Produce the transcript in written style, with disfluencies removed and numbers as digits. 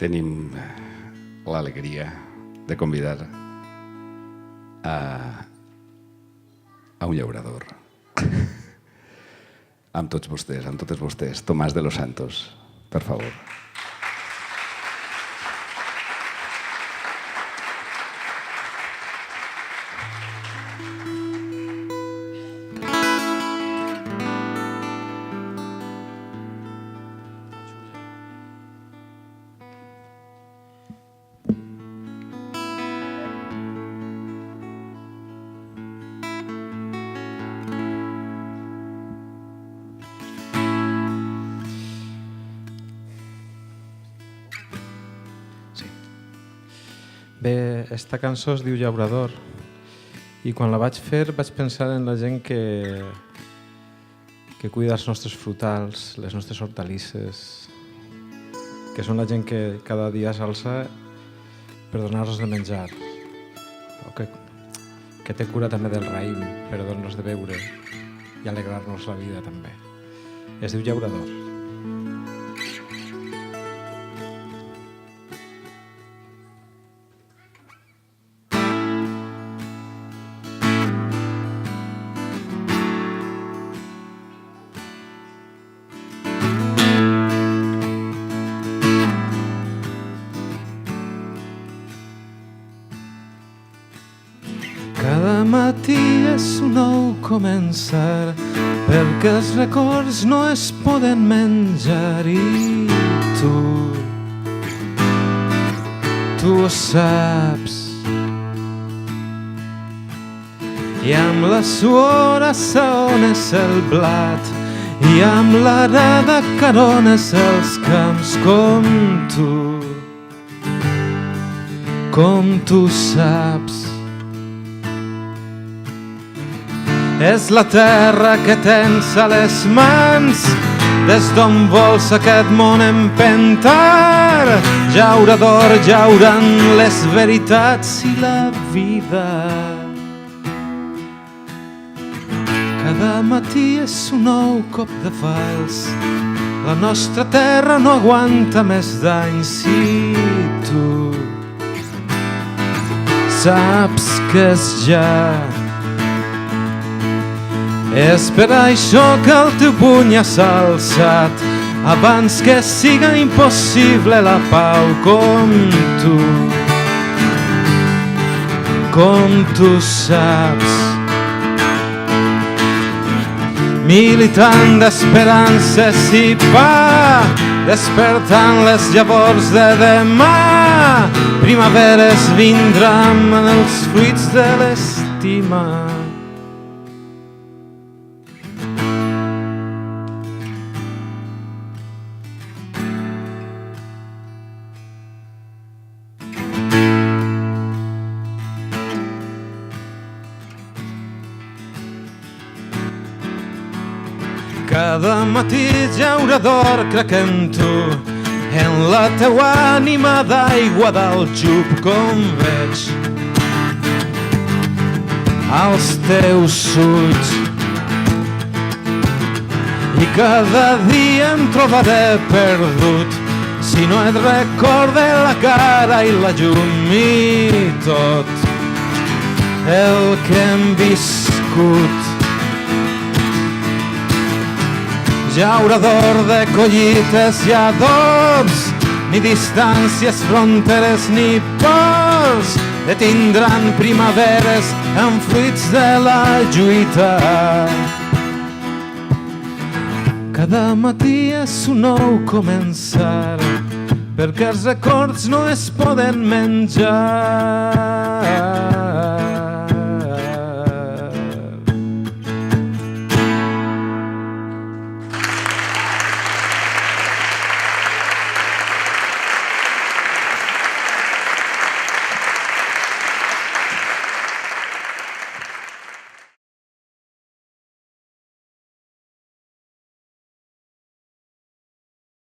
tenim l'alegria de convidar a un llaurador. Amb tots vostès, amb totes vostès, Tomàs de los Santos, per favor. Bé, esta cançó es diu Llaurador i quan la vaig fer vaig pensar en la gent que cuida els nostres frutals, les nostres hortalisses, que són la gent que cada dia s'alça per donar-los de menjar, o que té cura també del raïm per donar-nos de beure i alegrar-nos la vida també. Es diu Llaurador. Cada matí és un nou començar, perquè els records no es poden menjar i tu ho saps. I amb la suor assaones el blat i amb l'arada carones els camps com tu saps. És la terra que tens a les mans, des d'on vols aquest món empentar. Llaurador, llaurant les veritats i la vida. Cada matí és un nou cop de fals, la nostra terra no aguanta més danys i tu saps que és ja. És per això que el teu puny has alçat, abans que siga impossible la pau com tu saps. Militant d'esperances i pa, despertant les llavors de demà, primaveres vindran els fruits de l'estima. Cada matí, llaurador, crec en tu, en la teua ànima d'aigua d'aljub, com veig als teus ulls. I cada dia em trobaré perdut si no et recorde la cara i la llum i tot el que hem viscut. Llaurador de collites i adobs, ni distàncies, fronteres ni pors detindran primaveres amb fruits de la lluita. Cada matí és un nou començar, perquè els records no es poden menjar.